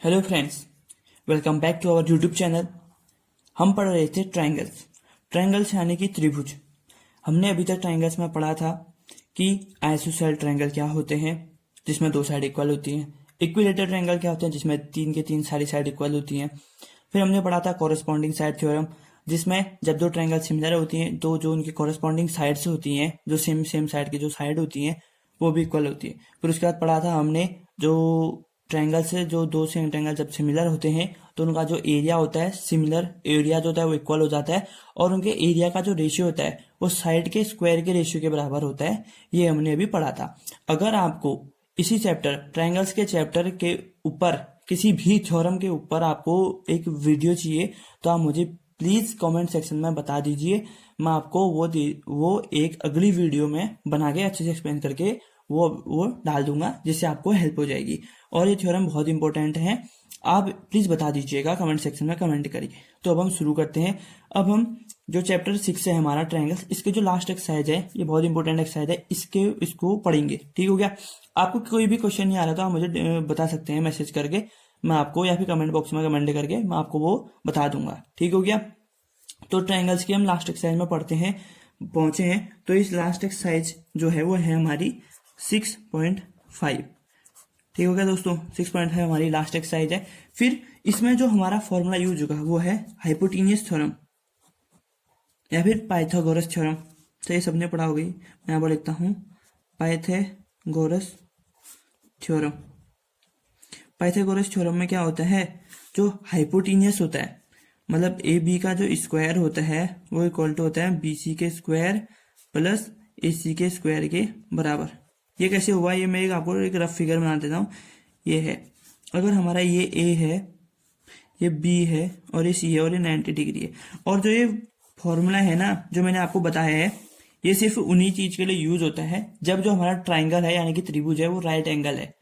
Hello friends, welcome back to our YouTube channel. हम पढ़ रहे थे ट्रायंगल्स यानी कि त्रिभुज। हमने अभी तक ट्रायंगल्स में पढ़ा था कि आइसोसेलेस ट्रायंगल क्या होते हैं जिसमें दो साइड इक्वल होती हैं, इक्विलेटरल ट्रायंगल क्या होते हैं जिसमें तीन के तीन सारी साइड इक्वल होती हैं। फिर हमने पढ़ा था कॉरेस्पॉन्डिंग साइड थ्योरम, जिसमें जब दो ट्रायंगल सिमिलर होती हैं तो जो उनकी कॉरेस्पॉन्डिंग साइड्स होती हैं, जो सेम सेम साइड की जो साइड होती हैं वो भी इक्वल होती है। फिर उसके बाद पढ़ा था हमने जो ट्रायंगल से जो दो सेम ट्रायंगल जब सिमिलर होते हैं तो उनका जो एरिया होता है, सिमिलर एरिया जो होता है वो इक्वल हो जाता है और उनके एरिया का जो रेशियो होता है वो साइड के स्क्वायर के रेशियो के बराबर होता है। ये हमने अभी पढ़ा था। अगर आपको इसी चैप्टर ट्रायंगल्स के चैप्टर के ऊपर किसी भी थ्योरम के ऊपर आपको एक वीडियो चाहिए तो आप मुझे प्लीज कमेंट सेक्शन में बता दीजिए। मैं आपको वो एक अगली वीडियो में बना के अच्छे से एक्सप्लेन करके वो डाल दूंगा, जिससे आपको हेल्प हो जाएगी। और ये थ्योरम बहुत इंपॉर्टेंट है, आप प्लीज बता दीजिएगा कमेंट सेक्शन में कमेंट करिए। तो अब हम शुरू करते हैं। अब हम जो चैप्टर 6 है हमारा ट्रायंगल्स, इसके जो लास्ट एक्सरसाइज है ये बहुत इंपॉर्टेंट एक्सरसाइज है, इसको पढ़ेंगे। ठीक हो गया? आपको कोई भी क्वेश्चन नहीं आ रहा तो आप मुझे बता सकते हैं मैसेज करके, मैं आपको, या फिर कमेंट बॉक्स में कमेंट करके मैं आपको वो बता दूंगा। ठीक हो गया? तो ट्रायंगल्स की हम लास्ट एक्सरसाइज में पहुंचे हैं। तो इस लास्ट एक्सरसाइज जो है वो है हमारी 6.5। ठीक हो गया दोस्तों? 6.5 हमारी लास्ट एक्सरसाइज है। फिर इसमें जो हमारा फॉर्मूला यूज होगा वो है हाइपोटेन्यूस थ्योरम या फिर पाइथागोरस थ्योरम। तो ये सबने पढ़ा होगी, मैं यहाँ पर लिखता हूँ पाइथागोरस थ्योरम। पाइथागोरस थ्योरम में क्या होता है, जो हाइपोटेन्यूस होता है, मतलब ए बी का जो स्क्वायर होता है वो इक्वल टू होता है बी सी के स्क्वायर प्लस ए सी के स्क्वायर के बराबर। ये कैसे हुआ, ये मैं आपको एक रफ फिगर बना देता हूँ। ये है, अगर हमारा ये ए है, ये बी है और ये सी है और ये 90 डिग्री है। और जो ये फॉर्मूला है ना जो मैंने आपको बताया है, ये सिर्फ उन्हीं चीज के लिए यूज होता है जब जो हमारा ट्राइंगल है यानी कि त्रिभुज है वो राइट एंगल है।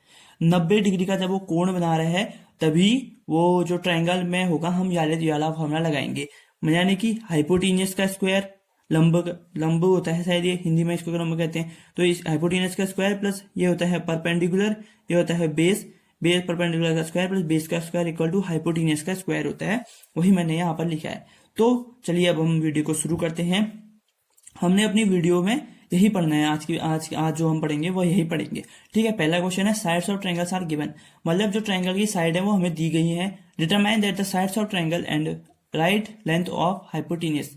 90 डिग्री का जब वो कोण बना रहे हैं तभी वो जो ट्राइंगल में होगा हम ये वाला फॉर्मूला लगाएंगे। यानी कि हाइपोटेन्यूस का स्क्वायर, लंब होता है, शायद ये हिंदी में इसको लंब कहते हैं। तो इस हाइपोटेन्यूस का स्क्वायर प्लस ये होता है परपेंडिकुलर, ये होता है बेस परपेंडिकुलर का स्क्वायर प्लस बेस का स्क्वायर इक्वल टू हाइपोटेन्यूस का स्क्वायर होता है। वही मैंने यहाँ पर लिखा है। तो चलिए अब हम वीडियो को शुरू करते हैं। हमने अपनी वीडियो में यही पढ़ना है, आज जो हम पढ़ेंगे वो यही पढ़ेंगे। ठीक है? पहला क्वेश्चन है sides of triangles are given, मतलब जो ट्रायंगल की साइड है वो हमें दी गई है। Determine that the sides of triangle and right length of hypotenuse.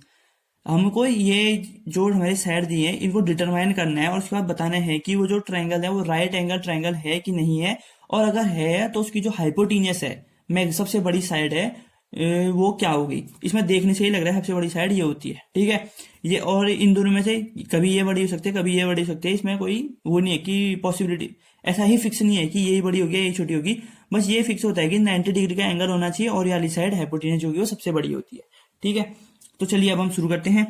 हमको ये जो हमारी साइड दी है इनको डिटरमाइन करना है और उसके बाद बताना है कि वो जो ट्रायंगल है वो राइट एंगल ट्रायंगल है कि नहीं है, और अगर है तो उसकी जो हाइपोटेन्यूस है, मैं सबसे बड़ी साइड है, वो क्या होगी। इसमें देखने से ही लग रहा है सबसे बड़ी साइड ये होती है। ठीक है? ये, और इन दोनों में से कभी ये बड़ी हो सकती है कभी ये बड़ी हो सकती है, इसमें कोई वो नहीं है कि पॉसिबिलिटी, ऐसा ही फिक्स नहीं है कि यही बड़ी होगी यही छोटी होगी। बस ये फिक्स होता है कि 90 डिग्री का एंगल होना चाहिए और ये वाली साइड हाइपोटेन्यूस जो होगी वो सबसे बड़ी होती है। ठीक है? तो चलिए अब हम शुरू करते हैं।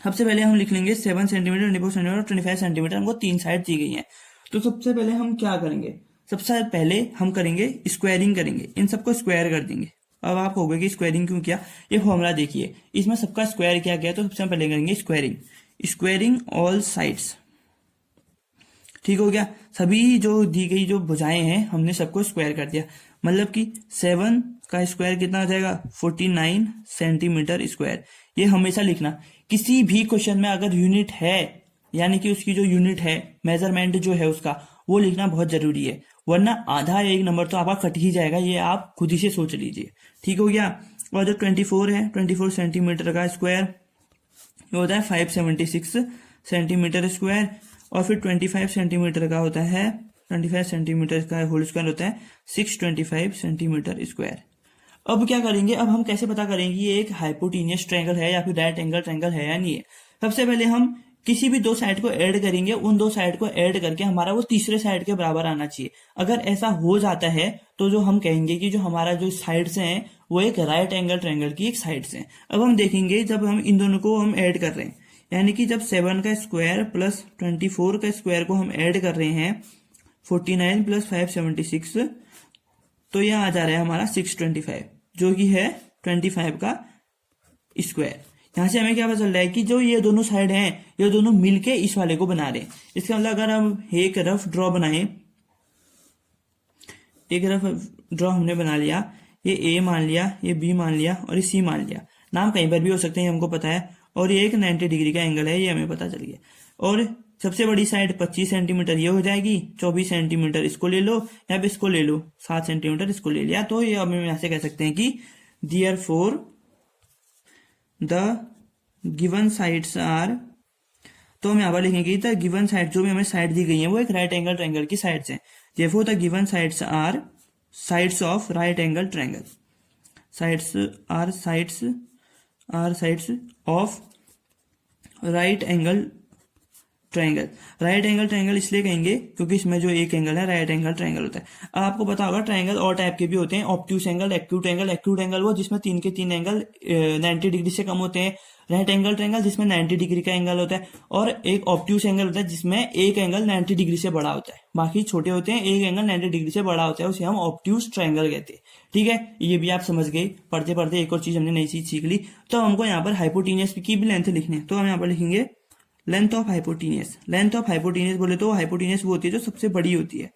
सबसे पहले हम लिख लेंगे 7 सेंटीमीटर 24 सेंटीमीटर और 25 सेंटीमीटर, हमको तीन साइड दी गई है। तो सबसे पहले हम क्या करेंगे, सबसे पहले हम करेंगे स्क्वायरिंग करेंगे, इन सबको स्क्वायर कर देंगे। अब आप हो गए कि स्क्वायरिंग क्यों किया, ये फॉर्मूला देखिए, इसमें सबका स्क्वायर किया गया। तो सबसे पहले करेंगे स्क्वायरिंग ऑल साइड्स। ठीक हो गया? सभी जो दी गई जो भुजाएं हैं हमने सबको स्क्वायर कर दिया, मतलब कि 7 का स्क्वायर कितना हो जाएगा 49 सेंटीमीटर स्क्वायर। ये हमेशा लिखना, किसी भी क्वेश्चन में अगर यूनिट है यानी कि उसकी जो यूनिट है, मेजरमेंट जो है उसका, वो लिखना बहुत जरूरी है, वरना आधा एक नंबर तो आपका कट ही जाएगा। ये आप खुद ही से सोच लीजिए। ठीक हो गया? और जो 24 है, 24 सेंटीमीटर का स्क्वायर ये होता है 576 सेंटीमीटर स्क्वायर। और फिर 25 सेंटीमीटर का होता है, 25 सेंटीमीटर का होल स्क्वायर होता है 625 सेंटीमीटर स्क्वायर। अब क्या करेंगे, अब हम कैसे पता करेंगे ये एक हाइपोटेन्यूस ट्रायंगल है या फिर राइट एंगल ट्रायंगल है या नहीं है। सबसे पहले हम किसी भी दो साइड को ऐड करेंगे, उन दो साइड को ऐड करके हमारा वो तीसरे साइड के बराबर आना चाहिए। अगर ऐसा हो जाता है तो जो हम कहेंगे कि जो हमारा जो साइड्स हैं वो एक राइट एंगल ट्रायंगल की एक साइड्स हैं। अब हम देखेंगे जब हम इन दोनों को हम ऐड कर रहे हैं, यानी कि जब 7 का स्क्वायर प्लस 24 का स्क्वायर को हम ऐड कर रहे हैं, 49 प्लस 576, तो यह आ जा रहा है हमारा 625, जो कि है 25 का स्क्वायर। यहां से हमें क्या पता चल रहा है कि जो ये दोनों साइड हैं ये दोनों मिलके इस वाले को बना रहे हैं। इसका मतलब अगर हम एक रफ ड्रॉ बनाएं, एक रफ ड्रॉ हमने बना लिया, ये ए मान लिया, ये बी मान लिया और ये सी मान लिया। नाम कहीं पर भी हो सकते हैं, हमको पता है। और ये एक 90 डिग्री का एंगल है, ये हमें पता चल गया। और सबसे बड़ी साइड 25 सेंटीमीटर ये हो जाएगी, 24 सेंटीमीटर इसको ले लो, या फिर इसको ले लो, 7 सेंटीमीटर इसको ले लिया। तो ये अब हम यहाँ से कह सकते हैं कि therefore the given sides are, तो हम यहाँ पर लिखेंगे द गिवन साइड, जो भी हमें साइड दी गई है वो एक राइट एंगल ट्रायंगल की साइड्स हैं। Therefore the given sides are sides of right angle triangle, sides of right angle triangle. Right angle triangle इसलिए कहेंगे क्योंकि इसमें जो एक एंगल है राइट एंगल ट्रायंगल होता है। अब आपको पता होगा ट्रायंगल और टाइप के भी होते हैं, obtuse angle, acute angle. Acute angle वो जिसमें 3 के 3 एंगल 90 डिग्री से कम होते हैं। राइट एंगल ट्रायंगल जिसमें 90 डिग्री का एंगल होता है। और एक ऑब्ट्यूस एंगल होता है जिसमें एक एंगल 90 डिग्री से बड़ा होता है, बाकी छोटे होते हैं, एक एंगल 90 डिग्री से बड़ा होता है, उसे हम ऑब्ट्यूस ट्रायंगल कहते हैं। ठीक है, ये भी आप समझ गए। पढ़ते पढ़ते एक और चीज हमने नई चीज सीख ली। तो हमको यहाँ पर हाइपोटेनियस की भी लेंथ लिखनी है, तो हम यहाँ पर लिखेंगे length of hypotenuse. Length of hypotenuse बोले तो हाइपोटेनियस वो होती है जो सबसे बड़ी होती है,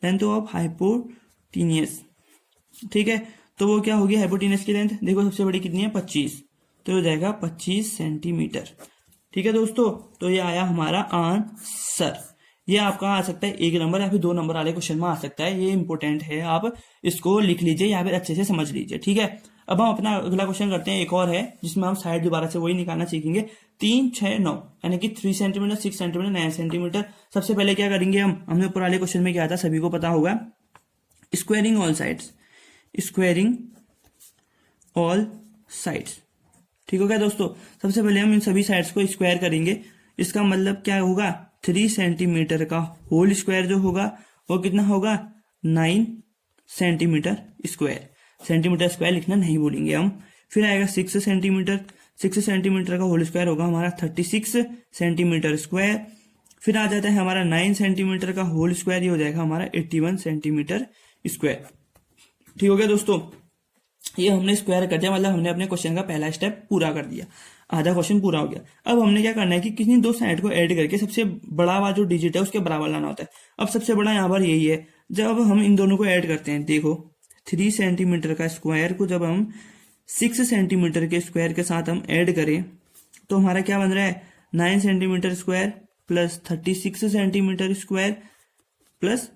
लेंथ ऑफ हाइपोटेनियस। ठीक है, तो वो क्या होगी हाइपोटेनियस की लेंथ, देखो सबसे बड़ी कितनी है 25, तो हो जाएगा 25 सेंटीमीटर। ठीक है दोस्तों, तो ये आया हमारा आंसर। ये आपका आ सकता है 1 नंबर या फिर 2 नंबर वाले क्वेश्चन में आ सकता है, ये इंपॉर्टेंट है, आप इसको लिख लीजिए या फिर अच्छे से समझ लीजिए। ठीक है, अब हम अपना अगला क्वेश्चन करते हैं, एक और है जिसमें हम साइड दोबारा से वही निकालना सीखेंगे। 3, 6, 9 यानी कि 3 सेंटीमीटर, 6 सेंटीमीटर, 9 सेंटीमीटर। सबसे पहले क्या करेंगे हमने ऊपर वाले क्वेश्चन में क्या था सभी को पता होगा, squaring all sides, squaring all sides. ठीक हो गया दोस्तों, सबसे पहले हम इन सभी साइड्स को स्क्वायर करेंगे। इसका मतलब क्या होगा, 3 सेंटीमीटर का होल स्क्वायर जो होगा वो कितना होगा 9 सेंटीमीटर स्क्वायर। सेंटीमीटर स्क्वायर लिखना नहीं भूलेंगे हम। फिर आएगा 6 सेंटीमीटर, 6 सेंटीमीटर का होल स्क्वायर होगा हमारा 36 सेंटीमीटर स्क्वायर। फिर आ जाता है हमारा 9 सेंटीमीटर का होल स्क्वायर, ये हो जाएगा हमारा 81 सेंटीमीटर स्क्वायर। ठीक हो गया दोस्तों, ये हमने स्क्वायर कर दिया, मतलब हमने अपने क्वेश्चन का पहला स्टेप पूरा कर दिया, आधा क्वेश्चन पूरा हो गया। अब हमने क्या करना है कि किसी 2 साइड को ऐड करके सबसे बड़ा वाला जो डिजिट है उसके बराबर लाना होता है। अब सबसे बड़ा यहाँ पर यही है, जब हम इन दोनों को ऐड करते हैं, देखो 3 सेंटीमीटर का स्क्वायर को जब हम 6 सेंटीमीटर के स्क्वायर के साथ हम ऐड करें तो हमारा क्या बन रहा है 9 centimetre square plus 36 centimetre square plus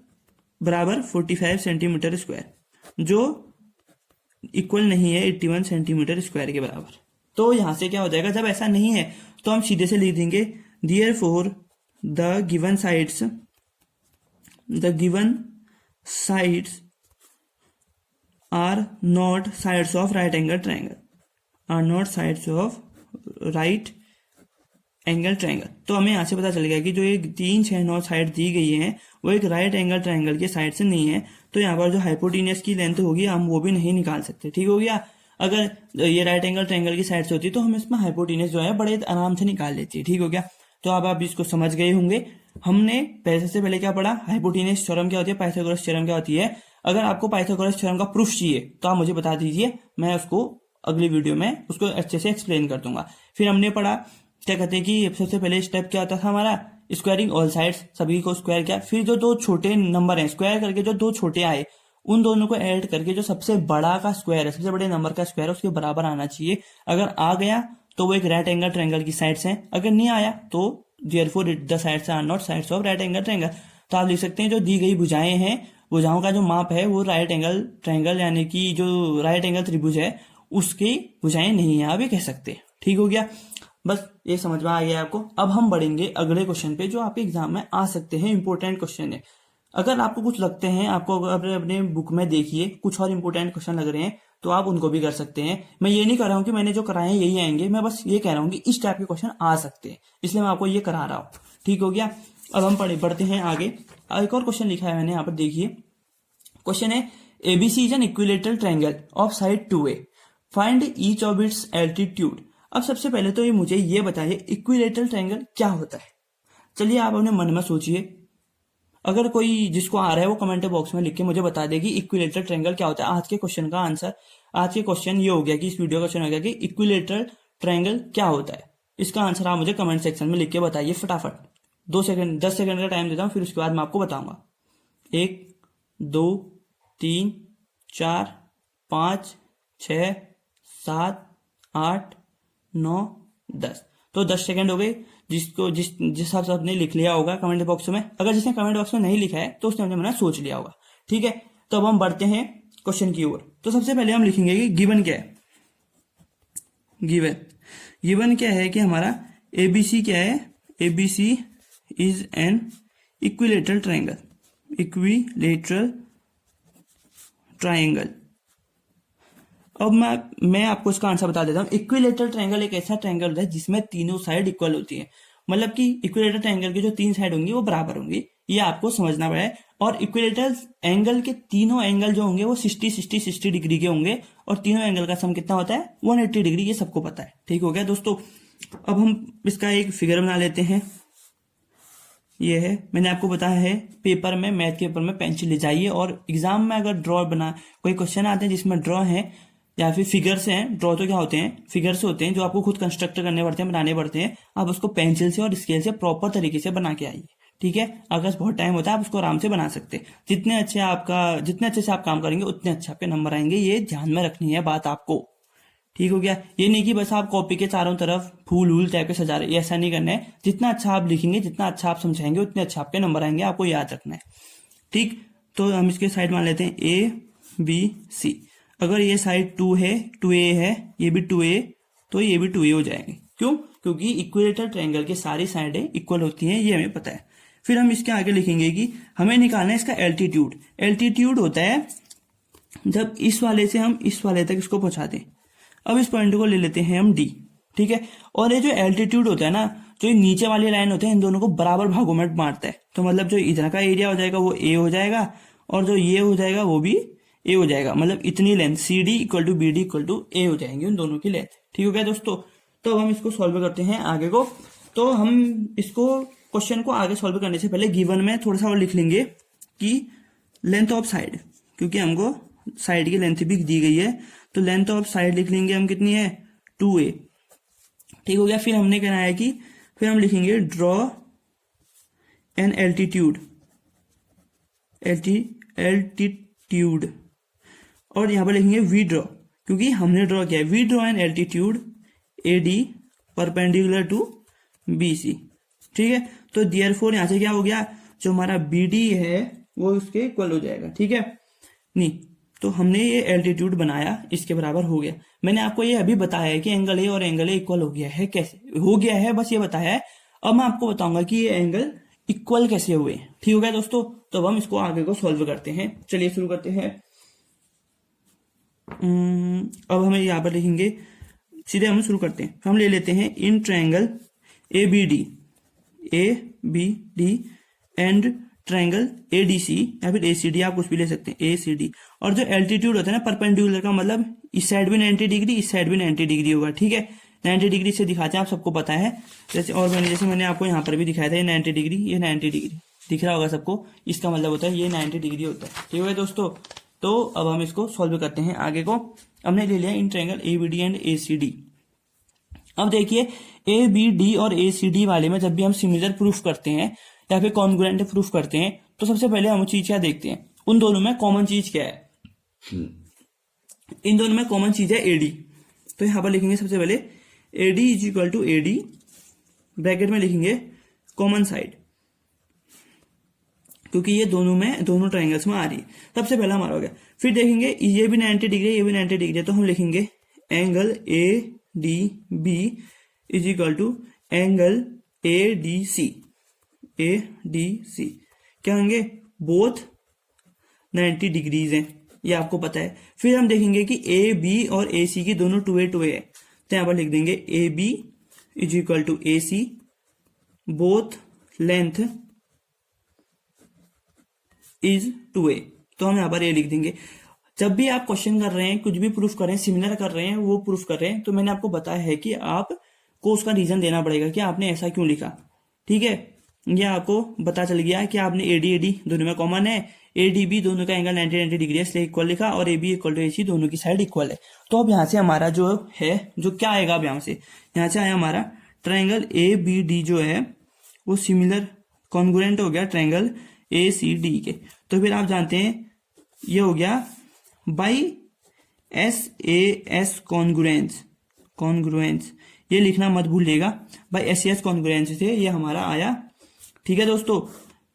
बराबर 45 सेंटीमीटर स्क्वायर, जो इक्वल नहीं है 81 सेंटीमीटर स्क्वायर के बराबर। तो यहां से क्या हो जाएगा, जब ऐसा नहीं है तो हम सीधे से लिख देंगे therefore the given sides are not sides of right angle triangle, are not sides of right angle triangle. तो हमें यहां से पता चल गया कि जो ये 3, 6, 9 साइड दी गई है वो एक राइट एंगल ट्रायंगल के साइड से नहीं है। तो यहाँ पर जो हाइपोटेनियस की लेंथ होगी हम वो भी नहीं निकाल सकते। ठीक हो गया, अगर ये राइट एंगल ट्रायंगल की साइड से होती तो हम इसमें हाइपोटेनियस जो है बड़े आराम से निकाल लेते हैं। ठीक हो गया, तो अब आप इसको समझ गए होंगे। हमने पैसे से पहले क्या पढ़ा, हाइपोटेनियस थ्योरम क्या होती है, पाइथागोरस थ्योरम क्या होती है। अगर आपको पाइथागोरस थ्योरम का प्रूफ चाहिए तो आप मुझे बता दीजिए, मैं उसको अगली वीडियो में उसको अच्छे से एक्सप्लेन कर दूंगा। फिर हमने पढ़ा क्या कहते हैं कि सबसे पहले स्टेप क्या होता था हमारा, स्क्वायरिंग ऑल साइड्स, सभी को स्क्वायर किया। फिर जो 2 छोटे नंबर हैं स्क्वायर करके जो 2 छोटे आए उन दोनों को ऐड करके जो सबसे बड़ा का स्क्वायर है, सबसे बड़े नंबर का स्क्वायर है उसके बराबर आना चाहिए। अगर आ गया तो वो एक राइट एंगल ट्रायंगल की साइड्स है, अगर नहीं आया तो therefore the sides are not sides of right angle triangle. तो आप लिख सकते हैं जो दी गई भुजाएं हैं, भुजाओं का जो माप है वो राइट एंगल ट्रायंगल यानी कि जो राइट एंगल त्रिभुज है उसकी भुजाएं नहीं है, आप ये कह सकते। ठीक हो गया, बस ये समझ में आ गया आपको। अब हम बढ़ेंगे अगले क्वेश्चन पे जो आपके एग्जाम में आ सकते हैं, इंपॉर्टेंट क्वेश्चन है। अगर आपको कुछ लगते हैं, आपको अपने बुक में देखिए कुछ और इंपॉर्टेंट क्वेश्चन लग रहे हैं तो आप उनको भी कर सकते हैं। मैं ये नहीं कर रहा हूं कि मैंने जो कराए हैं यही आएंगे, मैं बस ये कह रहा हूं कि इस टाइप के क्वेश्चन आ सकते हैं, इसलिए मैं आपको ये करा रहा हूं। ठीक हो गया, अब हम बढ़ते हैं आगे। एक और क्वेश्चन लिखा है मैंने यहाँ पर, देखिए क्वेश्चन है ABC is an equilateral triangle of side 2a, find each of its altitude. अब सबसे पहले तो ये मुझे ये बताइए इक्विलेटरल ट्रायंगल क्या होता है। चलिए आप अपने मन में सोचिए, अगर कोई जिसको आ रहा है वो कमेंट बॉक्स में लिख के मुझे बता देगी इक्विलेटरल ट्रायंगल क्या होता है। आज के क्वेश्चन का आंसर, आज के क्वेश्चन ये हो गया कि इस वीडियो का क्वेश्चन हो गया कि इक्विलेटरल ट्रायंगल क्या होता है। इसका आंसर आप मुझे कमेंट सेक्शन में लिख के बताइए फटाफट। 2 सेकंड 10 सेकंड का टाइम देता हूँ, फिर उसके बाद मैं आपको बताऊंगा। 1 2 3 4 5 6 7 8 9 10। तो 10 सेकंड हो गए। जिस हिसाब से आपने लिख लिया होगा कमेंट बॉक्स में, अगर जिसने कमेंट बॉक्स में नहीं लिखा है तो उसने मैंने सोच लिया होगा। ठीक है, तो अब हम बढ़ते हैं क्वेश्चन की ओर। तो सबसे पहले हम लिखेंगे कि गिवन क्या है। गिवन क्या है कि हमारा एबीसी क्या है। ABC is an equilateral triangle. Equilateral triangle. अब मैं आपको इसका आंसर बता देता हूँ। इक्विलेटरल ट्रायंगल एक ऐसा ट्रायंगल होता है जिसमें तीनों साइड इक्वल होती है, मतलब कि इक्विलेटरल ट्रायंगल की जो 3 साइड होंगी वो बराबर होंगी, ये आपको समझना पड़ेगा। और इक्विलेटरल एंगल के तीनों एंगल जो होंगे वो 60 डिग्री के होंगे, और तीनों एंगल का सम कितना होता है 180 डिग्री, ये सबको पता है। ठीक हो गया दोस्तों। अब हम इसका एक फिगर बना लेते हैं। ये है, मैंने आपको बताया है पेपर में, मैथ के पेपर में पेंसिल ले जाइए, और एग्जाम में अगर ड्रॉ बना कोई क्वेश्चन आते हैं जिसमें ड्रॉ है या फिर फिगर्स हैं। ड्रॉ तो क्या होते हैं, फिगर्स होते हैं जो आपको खुद कंस्ट्रक्ट करने पड़ते हैं, बनाने पड़ते हैं। आप उसको पेंसिल से और स्केल से प्रॉपर तरीके से बना के आइए। ठीक है, अगर बहुत टाइम होता है आप उसको आराम से बना सकते हैं। जितने अच्छे से आप काम करेंगे उतने अच्छे आपके नंबर आएंगे, ये ध्यान में रखनी है बात आपको। ठीक हो गया। ये नहीं कि बस आप कॉपी के चारों तरफ फूल वूल टाइप के सजा रहे, ऐसा नहीं करना है। जितना अच्छा आप लिखेंगे, जितना अच्छा आप समझाएंगे, उतने अच्छे आपके नंबर आएंगे, आपको याद रखना है। ठीक, तो हम इसके साइड मान लेते हैं ए बी सी। अगर ये साइड 2 है, 2a है, ये भी 2a, तो ये भी 2a हो जाएंगे। क्यों? क्योंकि इक्विलेटरल ट्रायंगल की सारी साइडें इक्वल होती हैं, ये हमें पता है। फिर हम इसके आगे लिखेंगे कि हमें निकालना है इसका एल्टीट्यूड। एल्टीट्यूड होता है जब इस वाले से हम इस वाले तक इसको पहुंचा दें। अब इस पॉइंट को ले लेते हैं हम डी। ठीक है, और ये जो एल्टीट्यूड होता है ना, जो नीचे वाली लाइन होते हैं, इन दोनों को बराबर भागों में बांटता है। तो मतलब जो इधर का एरिया हो जाएगा वो ए हो जाएगा, और जो ये हो जाएगा वो भी ए हो जाएगा। मतलब इतनी length C D equal to B D equal to A हो जाएंगी उन दोनों की लेंथ। ठीक हो गया दोस्तों। तो अब हम इसको सॉल्व करते हैं आगे को। तो हम इसको क्वेश्चन को आगे सॉल्व करने से पहले गिवन में थोड़ा सा और लिख लेंगे कि लेंथ ऑफ साइड, क्योंकि हमको साइड की लेंथ भी दी गई है, तो लेंथ ऑफ साइड लिख लेंगे हम कितनी है 2a। ठीक हो गया। फिर हमने कहना है कि फिर हम लिखेंगे ड्रॉ एन एल्टीट्यूड। एल्टीट्यूड, और यहां पर लिखेंगे वी ड्रॉ, क्योंकि हमने ड्रॉ किया है। We draw an altitude A D perpendicular to B C. ठीक है, तो देयरफॉर यहां से क्या हो गया, जो हमारा बी डी है वो उसके इक्वल हो जाएगा। ठीक है, नहीं तो हमने ये एल्टीट्यूड बनाया, इसके बराबर हो गया। मैंने आपको ये अभी बताया है कि एंगल ए और एंगल ए इक्वल हो गया है। कैसे हो गया है बस ये बताया है। अब मैं आपको बताऊंगा कि ये एंगल इक्वल कैसे हुए। ठीक हो गया दोस्तों। तो अब हम इसको आगे को सॉल्व करते हैं। चलिए शुरू करते हैं। अब हमें यहाँ पर लिखेंगे, सीधे हम शुरू करते हैं। हम ले लेते हैं in triangle A B D and triangle ADC या फिर एसीडी, आप कुछ भी ले सकते हैं एसीडी। और जो एल्टीट्यूड होता है ना परपेंडिकुलर का, मतलब इस साइड भी 90 डिग्री, इस साइड भी 90 डिग्री होगा। ठीक है, 90 डिग्री से दिखाते हैं, आप सबको पता है। जैसे मैंने आपको यहाँ पर भी दिखाया था, ये 90 डिग्री, ये 90 डिग्री दिख रहा होगा सबको। इसका मतलब होता है ये 90 डिग्री होता है। ठीक है दोस्तों। तो अब हम इसको सॉल्व करते हैं आगे को। हमने ले लिया in triangle ABD and ACD. अब देखिए ए बी डी और ए सी डी वाले में जब भी हम सिमिलर प्रूफ करते हैं या फिर कॉन्ग्रुएंट प्रूफ करते हैं, तो सबसे पहले हम चीज क्या देखते हैं, उन दोनों में कॉमन चीज क्या है। इन दोनों में कॉमन चीज है एडी। तो यहां पर लिखेंगे सबसे पहले AD is equal to AD, bracket में लिखेंगे कॉमन साइड, क्योंकि ये दोनों ट्रायंगल्स में आ रही है। सबसे पहला हमारा हो गया। फिर देखेंगे ये भी 90 डिग्री, ये भी 90 डिग्री है, तो हम लिखेंगे angle A D B is equal to angle A D C. क्या होंगे, बोथ 90 डिग्रीज हैं, ये आपको पता है। फिर हम देखेंगे कि ए बी और ए सी की दोनों 2a है, तो यहां पर लिख देंगे A B is equal to A C, both length is 2a। तो हम यहां पर ए लिख देंगे। जब भी आप क्वेश्चन कर रहे हैं, कुछ भी प्रूफ कर रहे हैं, सिमिलर कर रहे हैं, वो प्रूफ कर रहे हैं, तो मैंने आपको बताया है कि आपको उसका रीजन देना पड़ेगा कि आपने ऐसा क्यों लिखा। ठीक है, ये आपको पता चल गया कि आपने एडी दोनों में कॉमन है, एडीबी दोनों का एंगल 90 डिग्री है इसलिए इक्वल लिखा, और A B equal to A सी दोनों की साइड इक्वल है। तो अब यहाँ से हमारा जो है, जो क्या आएगा, अब यहाँ से आया हमारा ट्रायंगल ए बी डी जो है वो सिमिलर कॉन्ग्रुएंट हो गया ट्रायंगल ए सी डी के। तो फिर आप जानते हैं ये हो गया बाई SAS कॉन्ग्रुएंस, ये लिखना मत भूलिएगा, बाई SAS कॉन्ग्रुएंस से ये हमारा आया। ठीक है दोस्तों,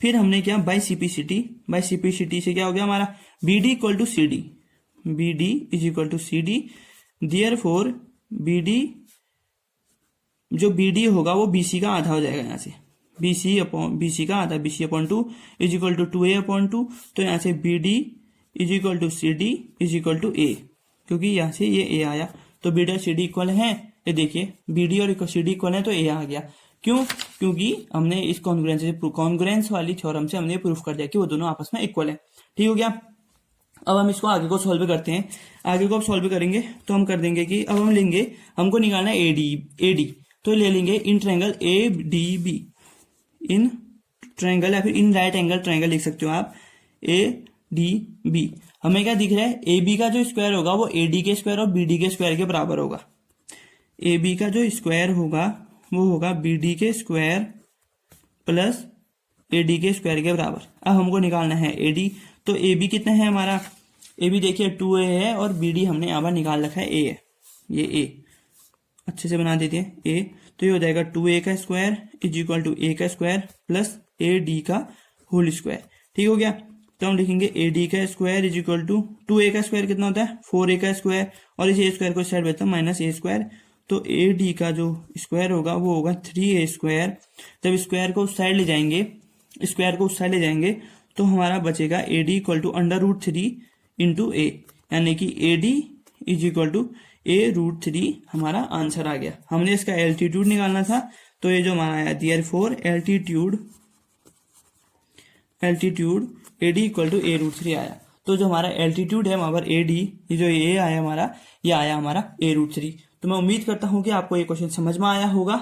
फिर हमने क्या बाई CPCT से क्या हो गया हमारा BD equal to CD, BD is equal to CD, therefore BD, जो BD होगा वो BC का आधा हो जाएगा यहाँ से, BC का आधा, BC upon 2 is equal to 2A upon 2, तो यहाँ से BD is equal to CD is equal to A, क्योंकि यहाँ से ये A आया, तो BD और CD इक्वल है, ये देखिए BD और CD इक्वल है तो A आ गया। क्यों? क्योंकि हमने इस कॉन्ग्रुएंस वाली थ्योरम से हमने प्रूफ कर दिया कि वो दोनों आपस में इक्वल है। ठीक हो गया। अब हम इसको आगे को सॉल्व करते हैं। आगे को अब सॉल्व करेंगे तो हम कर देंगे कि अब हम लेंगे, हमको निकालना है AD, तो ले लेंगे in triangle ADB, in triangle या फिर इन राइट एंगल ट्रायंगल लिख सकते हो आप, ADB। हमें क्या दिख रहा है, AB का जो स्क्वायर होगा वो AD के स्क्वायर और BD के स्क्वायर के बराबर होगा। AB का जो स्क्वायर होगा वो होगा BD के स्क्वायर प्लस AD के स्क्वायर के बराबर। अब हमको निकालना है AD, तो AB कितना है हमारा, AB देखिए 2A है और BD हमने यहाँ पर निकाल रखा है A है, ये A अच्छे से बना देते हैं A, तो ये हो जाएगा 2A का square is equal to A का स्क्वायर प्लस AD का होल स्क्वायर। ठीक हो गया। तो हम लिखेंगे AD का square is equal to 2A का स्क्वायर कितना होता है 4A का स्क्वायर, और इस A स्क्वायर को साइड भेजता हूँ माइनस A स्क्वायर, तो AD का जो स्क्वायर होगा वो होगा 3A स्क्वायर। जब स्क्वायर को उस साइड ले जाएंगे, तो हमारा बचेगा AD equal to √3 into A, यानी कि AD is equal to A√3 हमारा आंसर आ गया। हमने इसका एल्टीट्यूड निकालना था, तो ये जो हमारा आया therefore altitude AD equal to A√3 आया। तो जो हमारा एल्टीट्यूड है वहां पर AD, ये जो A आया हमारा, ये आया हमारा A√3। तो मैं उम्मीद करता हूं कि आपको ये क्वेश्चन समझ में आया होगा।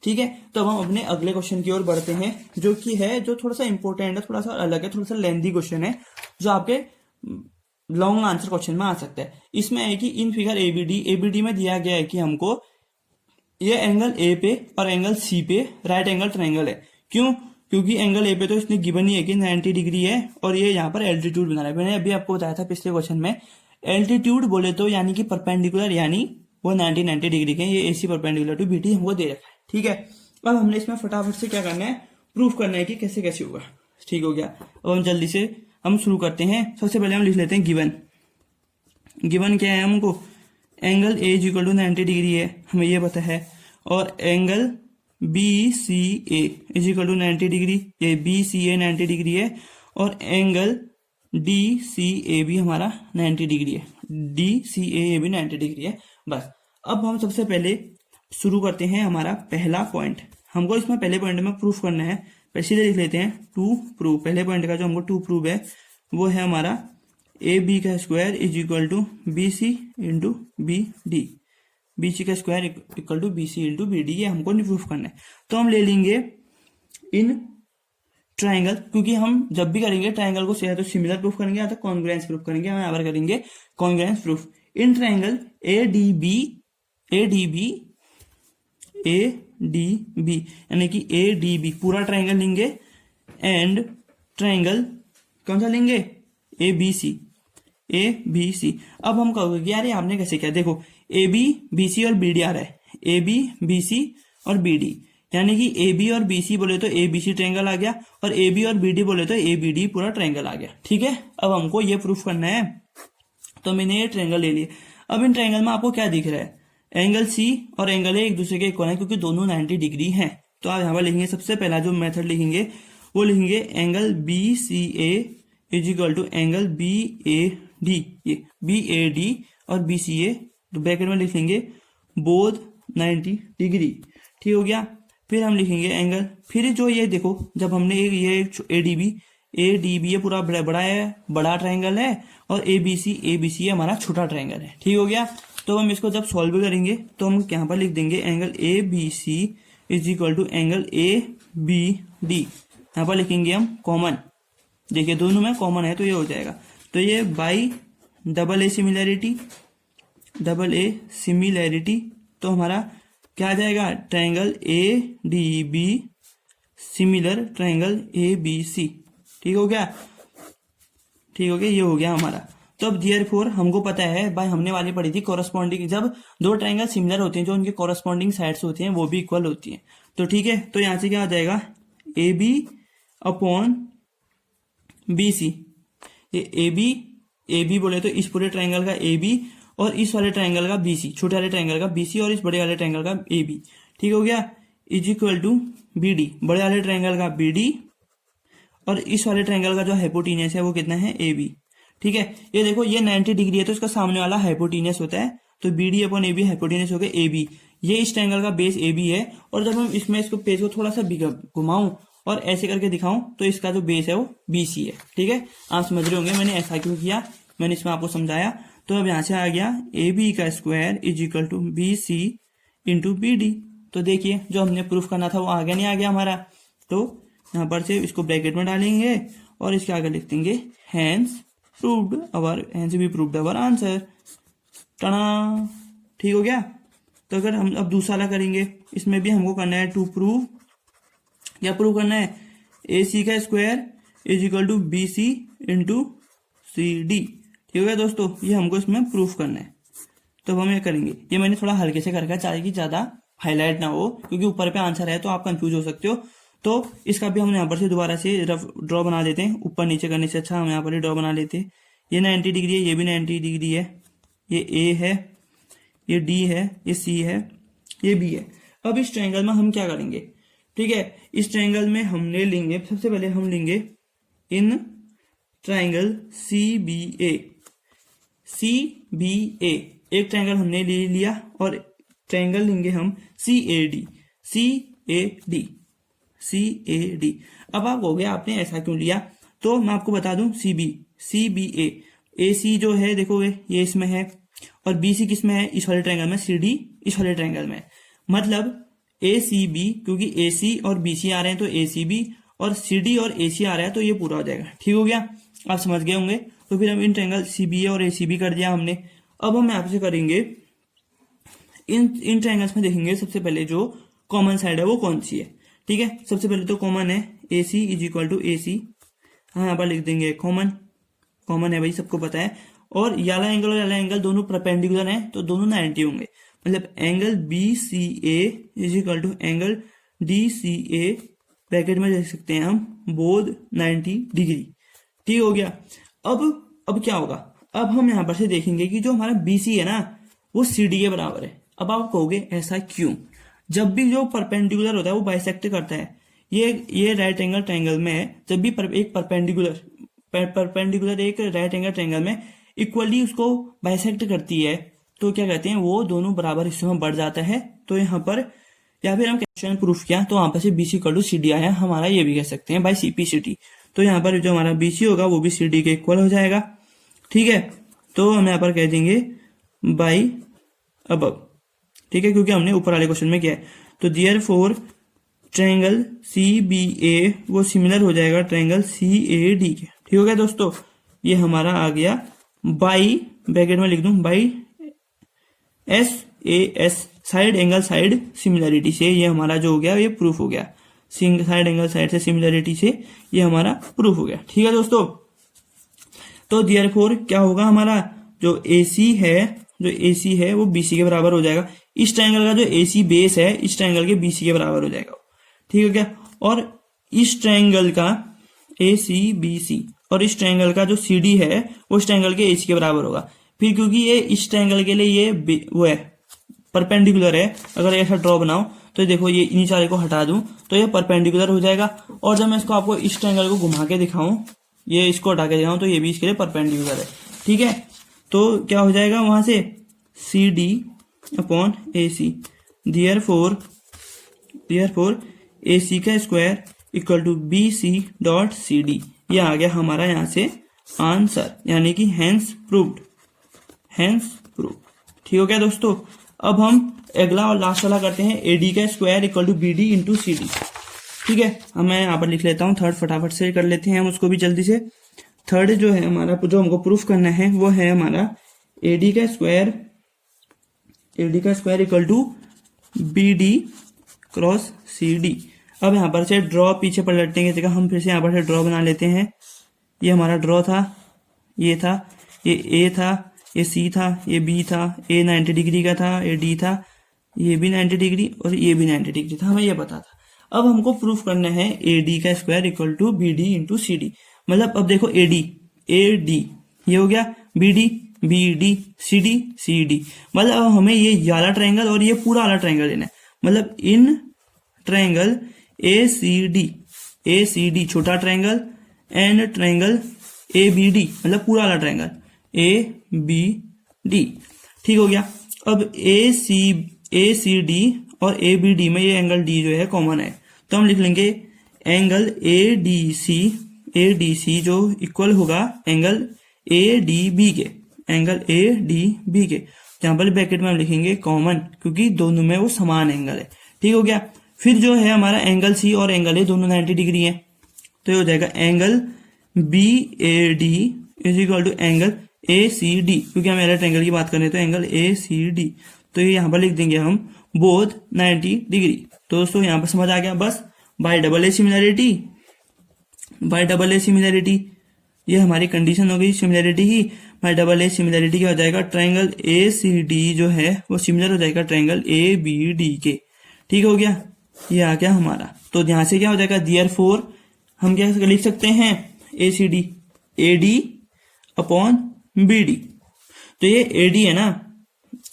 ठीक है, तो अब हम अपने अगले क्वेश्चन की ओर बढ़ते हैं, जो कि है जो थोड़ा सा इंपॉर्टेंट है, थोड़ा सा अलग है, थोड़ा सा लेंथी क्वेश्चन है, जो आपके लॉन्ग आंसर क्वेश्चन में आ सकता है। इसमें है कि इन फिगर ABD में दिया गया है कि हमको ये एंगल A पे और एंगल C पे राइट एंगल ट्रायंगल है। क्यों? क्योंकि एंगल A पे तो इसने गिवन ही है कि 90 डिग्री है, और ये यहाँ पर एल्टीट्यूड बना रहा है। मैंने अभी आपको बताया था पिछले क्वेश्चन में, एल्टीट्यूड बोले तो यानी कि परपेंडिकुलर, यानी वो 90 डिग्री के, ये AC परपेंडिकुलर टू BD हमको दे रखा है। ठीक है, अब हमने इसमें फटाफट से क्या करना है, प्रूफ करना है कि कैसे कैसे होगा। ठीक हो गया। अब हम जल्दी से हम शुरू करते हैं। सबसे पहले हम लिख लेते हैं गिवन क्या है हमको, angle A is equal to 90 degree है, हमें ये पता है, और angle BCA is equal to 90 degree, ये BCA 90 डिग्री है, और एंगल DCA भी हमारा 90 डिग्री है, DCA भी 90 डिग्री है। बस, अब हम सबसे पहले शुरू करते हैं हमारा पहला पॉइंट। हमको इसमें पहले पॉइंट में प्रूफ करना है, सीधे लिख लेते हैं टू प्रूव। पहले पॉइंट का जो हमको टू प्रूव है वो है हमारा AB का square is equal to BC into BD, BC का square equal to BC into BD, ये हमको नहीं प्रूफ करना है। तो हम ले लेंगे इन ट्राइंगल, क्योंकि हम जब भी करेंगे ट्राइंगल को या तो सिमिलर प्रूफ करेंगे या तो कॉन्ग्रुएंस प्रूफ करेंगे, हम यहाँ पर करेंगे congruence proof. In triangle ADB यानी कि ADB पूरा ट्राइंगल लेंगे, एंड ट्राइंगल कौन सा लेंगे, ABC। अब हम कहोगे कि यार ये आपने कैसे किया, देखो AB BC और BD आ रहा है, AB BC और BD, यानी कि AB और BC बोले तो ABC ट्रायंगल आ गया, और AB और BD बोले तो ABD पूरा ट्रायंगल आ गया। ठीक है, अब हमको ये प्रूफ करना है, तो मैंने ये ट्रायंगल ले लिया। अब इन ट्रायंगल में आपको क्या दिख रहा है, एंगल C और एंगल A एक दूसरे के इक्वल है, क्योंकि दोनों 90 डिग्री हैं। तो आप यहाँ पर लिखेंगे, सबसे पहला जो मेथड लिखेंगे वो लिखेंगे angle BCA is equal to angle BAD, ये BAD और BCA तो ब्रैकेट में लिख लेंगे बोथ 90 डिग्री। ठीक हो गया। फिर हम लिखेंगे एंगल, फिर जो ये देखो, जब हमने ये ADB ये पूरा बड़ा ट्रायंगल है, और ABC हमारा छोटा ट्रायंगल है। ठीक हो गया। तो हम इसको जब सॉल्व करेंगे तो हम यहाँ पर लिख देंगे angle ABC is equal to angle ABD, यहाँ पर लिखेंगे हम कॉमन, देखिए दोनों में कॉमन है तो ये हो जाएगा। तो ये बाई डबल ए सिमिलैरिटी, तो हमारा क्या आ जाएगा, triangle ADB similar triangle ABC। ठीक हो गया, ये हो गया हमारा। तो अब देयरफॉर हमको पता है भाई, हमने वाली पढ़ी थी कोरस्पॉन्डिंग, जब दो ट्रायंगल सिमिलर होते हैं जो उनके कोरस्पॉन्डिंग साइड्स होती हैं वो भी इक्वल होती हैं। तो ठीक है, तो यहाँ से क्या हो जाएगा, A B upon B C. ये ए बी बोले तो इस पूरे ट्रायंगल का ए बी और इस वाले ट्रायंगल का बी सी, छोटे वाले ट्रायंगल का बी सी और इस बड़े वाले ट्रायंगल का ए बी, ठीक हो गया, is equal to B D, बड़े वाले ट्रायंगल का बी डी और इस वाले ट्रायंगल का जो हाइपोटेन्यूस है वो कितना है, ए बी। ठीक है, ये देखो ये 90 डिग्री है तो इसका सामने वाला हाइपोटेन्यूस होता है, तो B D upon A B hypotenuse हो गया ए बी। ये इस ट्रायंगल का बेस ए बी है, और जब हम इसमें इसको पेज को थोड़ा सा घुमाऊं और ऐसे करके दिखाऊं तो इसका जो बेस है वो बी सी है। ठीक है, आप समझ रहे होंगे मैंने ऐसा क्यों किया, मैंने इसमें आपको समझाया। तो अब यहाँ से आ गया ए बी का square is equal to B C into B D. तो देखिए जो हमने प्रूफ करना था वो आगे नहीं आ गया हमारा, तो यहाँ पर से इसको ब्रैकेट में डालेंगे और इसके आगे लिख देंगे हैंस प्रूव्ड अवर, हैंस भी प्रूव्ड अवर आंसर, टना। ठीक हो गया। तो अगर हम अब दूसरा वाला करेंगे, इसमें भी हमको करना है टू प्रूव, क्या प्रूव करना है, ए सी का square is equal to B C into C D. ठीक हो गया दोस्तों, ये हमको इसमें प्रूफ करना है। तो अब हम ये करेंगे, ये मैंने थोड़ा हल्के से करके चाहे कि ज्यादा हाईलाइट ना हो, क्योंकि ऊपर पे आंसर है तो आप कंफ्यूज हो सकते हो। तो इसका भी हम यहाँ पर से दोबारा से रफ ड्रॉ बना देते हैं, ऊपर नीचे करने से अच्छा हम यहाँ पर ही ड्रॉ बना लेते हैं। ये 90 डिग्री है, ये भी 90 डिग्री है, ये ए है, ये डी है, ये सी है, ये बी है। अब इस ट्रायंगल में हम क्या करेंगे, ठीक है, इस ट्रायंगल में हमने लेंगे, सबसे पहले हम लेंगे in triangle C B A, C B A एक ट्रायंगल हमने ले लिया, और ट्रायंगल लेंगे हम C A D, C A D, C A D. अब आप कहोगे आपने ऐसा क्यों लिया, तो मैं आपको बता दूं, सी बी ए सी जो है देखोगे ये इसमें है, और बी सी किस में है, इस वाले ट्रायंगल में, सी डी इस वाले ट्रायंगल में, मतलब ए सी बी, क्योंकि ए सी और बी सी आ रहे हैं तो ए सी बी, और सी डी और ए सी आ रहा है तो ये पूरा हो जाएगा। ठीक हो गया, आप समझ गए होंगे। तो फिर हम इन ट्रायंगल सी बी ए और ए सी बी कर दिया हमने। अब हम आपसे करेंगे इन ट्रायंगल्स में, देखेंगे सबसे पहले जो कॉमन साइड है वो कौन सी है। ठीक है, सबसे पहले तो कॉमन है A C is equal to A सी, हाँ यहाँ पर लिख देंगे कॉमन है भाई, सबको पता है। और याला एंगल और याला एंगल दोनों परपेंडिकुलर हैं तो दोनों 90 होंगे, मतलब angle B C A is equal to angle D C A, bracket में लिख सकते हैं हम बोथ 90 डिग्री। ठीक हो गया। अब क्या होगा, अब हम यहाँ पर से देखेंगे कि जो हमारा बी सी है ना वो सी डी के बराबर है। अब आप कहोगे ऐसा क्यों, जब भी जो परपेंडिकुलर होता है वो बाइसेक्ट करता है। ये राइट एंगल ट्रायंगल में है, जब भी एक परपेंडिकुलर एक राइट एंगल ट्रायंगल में इक्वली उसको बाइसेक्ट करती है तो क्या कहते हैं, वो दोनों बराबर हिस्सों में बढ़ जाता है। तो यहाँ पर, या फिर हम क्वेश्चन प्रूफ किया तो वहां पर से BC equal to C D आया, हमारा ये भी कह सकते हैं by C P C T. तो यहाँ पर जो हमारा बीसी होगा वो भी सी डी के इक्वल हो जाएगा। ठीक है, तो हम यहाँ पर कह देंगे बाई अबव। ठीक है, क्योंकि हमने ऊपर वाले क्वेश्चन में किया है। तो देयरफॉर ट्रायंगल सी बी ए वो सिमिलर हो जाएगा ट्रायंगल सी ए डी के। ठीक हो गया दोस्तों, ये हमारा आ गया बाई, ब्रैकेट में लिख दूं by S A S, side angle side similarity से ये हमारा जो हो गया ये प्रूफ हो गया, साइड एंगल साइड से सिमिलरिटी से ये हमारा प्रूफ हो गया। ठीक है दोस्तों, तो देयरफॉर क्या होगा, हमारा जो AC है वो BC के बराबर हो जाएगा। इस ट्रायंगल का जो AC बेस है इस ट्रायंगल के BC के बराबर हो जाएगा। ठीक है क्या, और इस ट्रायंगल का ACBC और इस ट्रायंगल का जो CD है वो इस ट्रायंगल के AC के बराबर होगा। फिर क्योंकि ये इस ट्रायंगल के लिए ये वो है परपेंडिकुलर है, अगर ऐसा ड्रॉ बनाओ तो देखो ये नीचे वाले को हटा दूं तो ये परपेंडिकुलर हो जाएगा। और जब मैं इसको आपको इस ट्रायंगल को घुमा के दिखाऊं, ये इसको हटा के दिखाऊं तो ये भी इसके लिए परपेंडिकुलर है। ठीक है, तो क्या हो जाएगा वहां से CD upon AC, therefore AC का square equal to BC dot CD। ये आ गया हमारा यहाँ से आंसर, यानी कि हेंस प्रूव्ड। ठीक हो गया दोस्तों। अब हम अगला और लास्ट वाला करते हैं, AD का square equal to BD into CD। ठीक है, अब मैं यहाँ पर लिख लेता हूँ, थर्ड फटाफट से कर लेते हैं हम उसको भी जल्दी से। थर्ड जो है हमारा, जो हमको प्रूफ करना है वो है हमारा AD का square equal to BD cross CD। अब यहाँ पर से ड्रॉ पीछे पलटने की जगह हम फिर से यहाँ पर से ड्रॉ बना लेते हैं। ये हमारा ड्रॉ था, ये था, ये ए था, ये सी था, ये बी था, ए 90 डिग्री का था, ये डी था, ये भी 90 डिग्री और ये भी 90 डिग्री था, हमें ये पता था। अब हमको प्रूफ करना है ए डी का square equal to B D into C D. मतलब अब देखो ए डी ये हो गया, बी डी सी डी। मतलब अब हमें ये वाला ट्रायंगल और ये पूरा वाला ट्रायंगल लेना है। मतलब in triangle A C D छोटा triangle and triangle A B D, मतलब पूरा वाला ट्रायंगल ए बी डी। ठीक हो गया। अब ए सी डी और ए बी डी में ये एंगल डी जो है कॉमन है, तो हम लिख लेंगे एंगल ए डी सी जो इक्वल होगा एंगल ए डी बी के, एंगल ए डी बी के। यहाँ पर ब्रैकेट में हम लिखेंगे कॉमन, क्योंकि दोनों में वो समान एंगल है। ठीक हो गया। फिर जो है हमारा एंगल सी और एंगल ए दोनों 90 डिग्री है, तो ये हो जाएगा angle B A D is equal to angle A C D, क्योंकि हम एरर ट्रायंगल की बात कर रहे हैं तो एंगल ए सी डी, तो ये यहाँ पर लिख देंगे हम बोथ 90 डिग्री। तो दोस्तों यहाँ पर समझ आ गया। बस बाय डबल ए सिमिलैरिटी ये हमारी कंडीशन हो गई similarity he. Bye double A similarity क्या हो जाएगा, ट्रायंगल ए सी डी जो है वो सिमिलर हो जाएगा ट्रायंगल ए बी डी के। ठीक हो गया, ये आ गया हमारा। तो यहां से क्या हो जाएगा, देयरफॉर हम क्या लिख सकते हैं, A C D A D upon B D. तो ये ए डी है ना,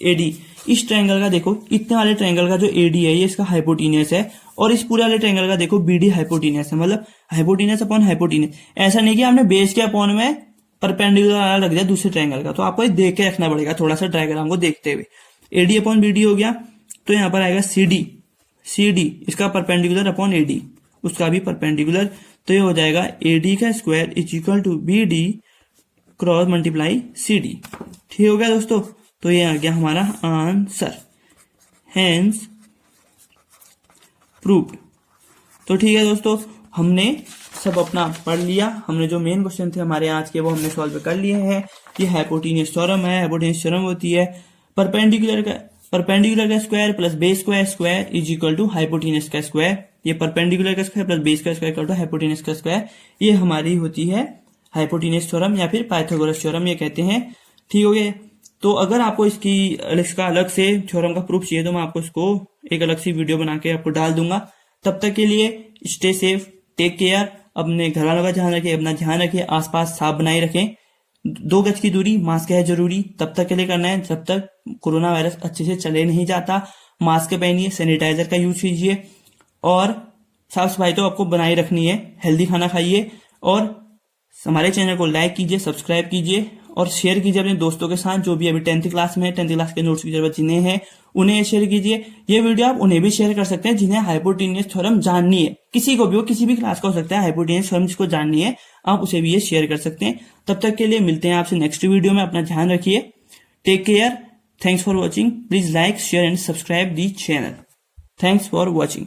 ए डी इस ट्रायंगल का देखो, इतने वाले ट्रायंगल का जो ए डी है ये इसका हाइपोटीनियस है, और इस पूरे वाले ट्रायंगल का देखो बी डी हाइपोटीनियस है। मतलब हाइपोटीनियस अपॉन हाइपोटीनियस, ऐसा नहीं कि आपने बेस के अपॉन में परपेंडिकुलर रख दिया दूसरे ट्रायंगल का, तो आपको ये देख के रखना पड़ेगा थोड़ा सा डायग्राम को देखते हुए। A D upon B D हो गया, तो यहाँ पर आएगा सी डी इसका परपेंडिकुलर अपॉन ए डी, उसका भी परपेंडिकुलर, तो ये हो जाएगा ए डी का square is equal to B D cross multiply C D. ठीक हो गया दोस्तों, तो ये आ गया हमारा आंसर, हेंस प्रूव्ड। तो ठीक है दोस्तों, हमने सब अपना पढ़ लिया, हमने जो मेन क्वेश्चन थे हमारे आज के वो हमने सॉल्व कर लिए हैं। ये हाइपोटेन्यूस थ्योरम है, हाइपोटेन्यूस थ्योरम होती है परपेंडिकुलर का square plus base square is equal to hypotenuse का स्क्वायर। ये परपेंडिकुलर का स्क्वायर प्लस बेस का स्क्वायर इक्वल टू हाइपोटेन्यूस का स्क्वायर, ये हमारी होती है हाइपोटेन्यूस थ्योरम या फिर पाइथागोरस थ्योरम ये कहते हैं। ठीक हो गया। तो अगर आपको इसका अलग से थ्योरम का प्रूफ चाहिए तो मैं आपको इसको एक अलग सी वीडियो बना के आपको डाल दूंगा। तब तक के लिए स्टे सेफ, टेक केयर, अपने घर वालों का ध्यान रखें, अपना ध्यान रखें, आसपास साफ बनाए रखें, 2 गज की दूरी, मास्क है जरूरी, तब तक के लिए करना है जब तक कोरोना वायरस अच्छे से चले नहीं जाता। मास्क पहनिए, सैनिटाइजर का यूज कीजिए, और साफ सफाई तो आपको बनाए रखनी है। हेल्दी खाना खाइए, और हमारे चैनल को लाइक कीजिए, सब्सक्राइब कीजिए और शेयर कीजिए अपने दोस्तों के साथ जो भी अभी 10th क्लास में है, 10th क्लास के नोट्स की जरूरत जिन्हें है उन्हें शेयर कीजिए। ये वीडियो आप उन्हें भी शेयर कर सकते हैं जिन्हें हाइपोटेन्यूस थ्योरम जाननी है, किसी को भी हो, किसी भी क्लास का हो सकता है, हाइपोटेन्यूस थ्योरम जिसको जाननी है आप उसे भी ये शेयर कर सकते हैं। तब तक के लिए मिलते हैं आपसे नेक्स्ट वीडियो में, अपना ध्यान रखिए, take care, thanks for watching, please like share and subscribe the channel, thanks for watching.